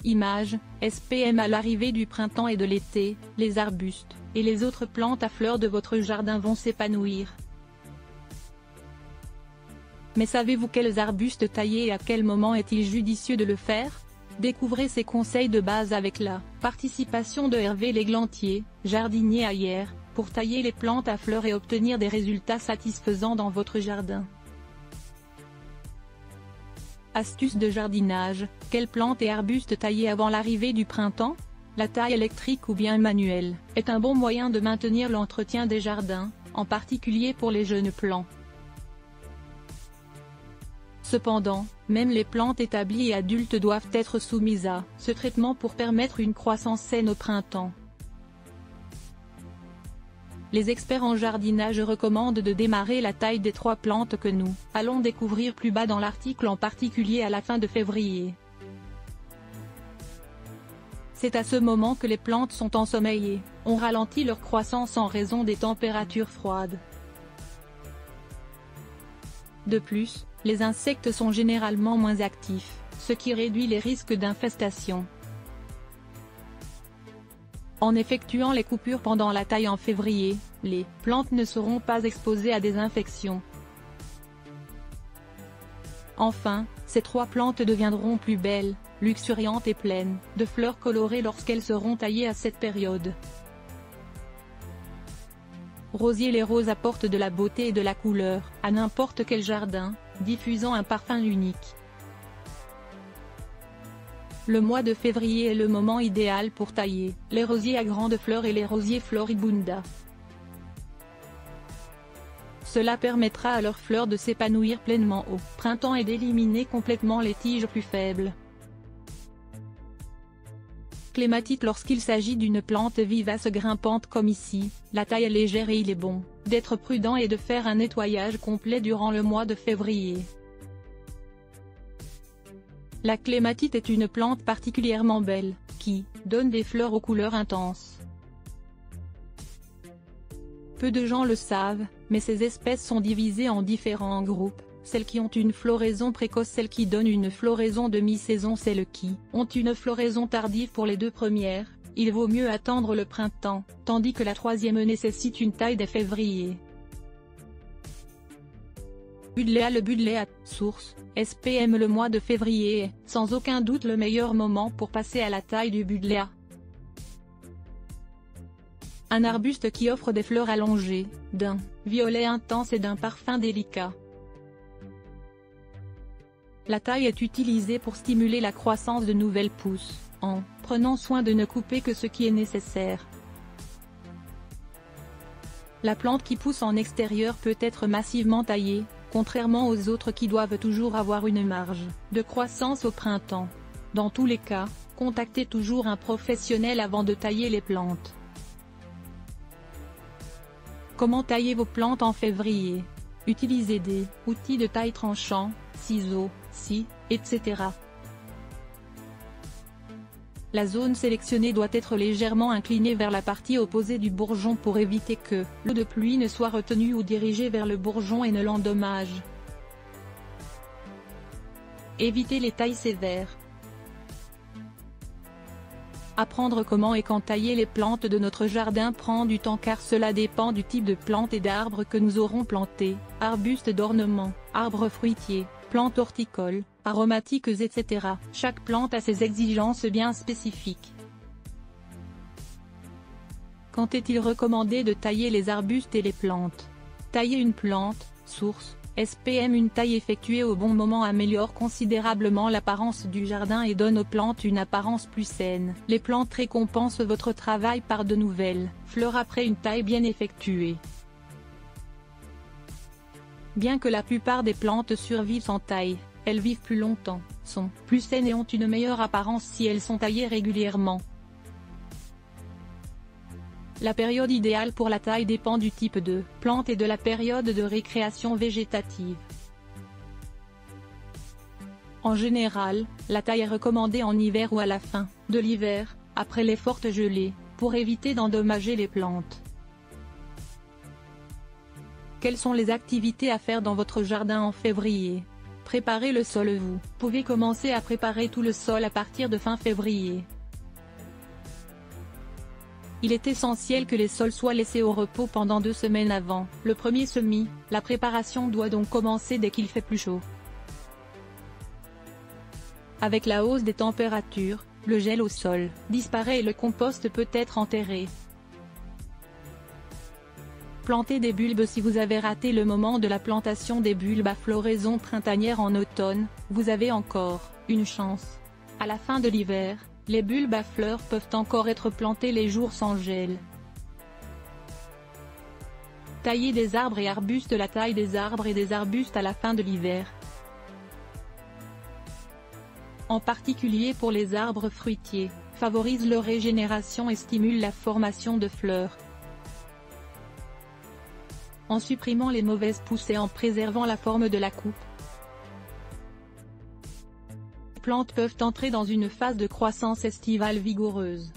Image, SPM à l'arrivée du printemps et de l'été, les arbustes, et les autres plantes à fleurs de votre jardin vont s'épanouir. Mais savez-vous quels arbustes tailler et à quel moment est-il judicieux de le faire? Découvrez ces conseils de base avec la participation de Hervé Léglantier, jardinier à Hyères, pour tailler les plantes à fleurs et obtenir des résultats satisfaisants dans votre jardin. Astuces de jardinage, quelles plantes et arbustes tailler avant l'arrivée du printemps? La taille électrique ou bien manuelle, est un bon moyen de maintenir l'entretien des jardins, en particulier pour les jeunes plants. Cependant, même les plantes établies et adultes doivent être soumises à ce traitement pour permettre une croissance saine au printemps. Les experts en jardinage recommandent de démarrer la taille des 3 plantes que nous allons découvrir plus bas dans l'article, en particulier à la fin de février. C'est à ce moment que les plantes sont ensommeillées, on ralentit leur croissance en raison des températures froides. De plus, les insectes sont généralement moins actifs, ce qui réduit les risques d'infestation. En effectuant les coupures pendant la taille en février, les plantes ne seront pas exposées à des infections. Enfin, ces 3 plantes deviendront plus belles, luxuriantes et pleines de fleurs colorées lorsqu'elles seront taillées à cette période. Rosier. Les roses apportent de la beauté et de la couleur à n'importe quel jardin, diffusant un parfum unique. Le mois de février est le moment idéal pour tailler les rosiers à grandes fleurs et les rosiers floribunda. Cela permettra à leurs fleurs de s'épanouir pleinement au printemps et d'éliminer complètement les tiges plus faibles. Clématite. Lorsqu'il s'agit d'une plante vivace grimpante comme ici, la taille est légère et il est bon d'être prudent et de faire un nettoyage complet durant le mois de février. La clématite est une plante particulièrement belle, qui donne des fleurs aux couleurs intenses. Peu de gens le savent, mais ces espèces sont divisées en différents groupes, celles qui ont une floraison précoce, celles qui donnent une floraison de mi-saison, celles qui ont une floraison tardive. Pour les 2 premières, il vaut mieux attendre le printemps, tandis que la 3e nécessite une taille dès février. Buddléa. Le buddléa, source, SPM. Le mois de février est, sans aucun doute, le meilleur moment pour passer à la taille du buddléa. Un arbuste qui offre des fleurs allongées, d'un violet intense et d'un parfum délicat. La taille est utilisée pour stimuler la croissance de nouvelles pousses, en prenant soin de ne couper que ce qui est nécessaire. La plante qui pousse en extérieur peut être massivement taillée, contrairement aux autres qui doivent toujours avoir une marge de croissance au printemps. Dans tous les cas, contactez toujours un professionnel avant de tailler les plantes. Comment tailler vos plantes en février? Utilisez des outils de taille tranchant, ciseaux, scie, etc. La zone sélectionnée doit être légèrement inclinée vers la partie opposée du bourgeon pour éviter que l'eau de pluie ne soit retenue ou dirigée vers le bourgeon et ne l'endommage. Évitez les tailles sévères. Apprendre comment et quand tailler les plantes de notre jardin prend du temps car cela dépend du type de plante et d'arbres que nous aurons plantés, arbustes d'ornement, arbres fruitiers, plantes horticoles, aromatiques, etc. Chaque plante a ses exigences bien spécifiques. Quand est-il recommandé de tailler les arbustes et les plantes? Tailler une plante, source, SPM. Une taille effectuée au bon moment améliore considérablement l'apparence du jardin et donne aux plantes une apparence plus saine. Les plantes récompensent votre travail par de nouvelles fleurs après une taille bien effectuée. Bien que la plupart des plantes survivent sans taille, elles vivent plus longtemps, sont plus saines et ont une meilleure apparence si elles sont taillées régulièrement. La période idéale pour la taille dépend du type de plante et de la période de récréation végétative. En général, la taille est recommandée en hiver ou à la fin de l'hiver, après les fortes gelées, pour éviter d'endommager les plantes. Quelles sont les activités à faire dans votre jardin en février? Préparez le sol. Vous pouvez commencer à préparer tout le sol à partir de fin février. Il est essentiel que les sols soient laissés au repos pendant 2 semaines avant le premier semis. La préparation doit donc commencer dès qu'il fait plus chaud. Avec la hausse des températures, le gel au sol disparaît et le compost peut être enterré. Plantez des bulbes. Si vous avez raté le moment de la plantation des bulbes à floraison printanière en automne, vous avez encore une chance. À la fin de l'hiver, les bulbes à fleurs peuvent encore être plantés les jours sans gel. Taillez des arbres et arbustes. La taille des arbres et des arbustes à la fin de l'hiver, en particulier pour les arbres fruitiers, favorise leur régénération et stimule la formation de fleurs. En supprimant les mauvaises pousses et en préservant la forme de la coupe, les plantes peuvent entrer dans une phase de croissance estivale vigoureuse.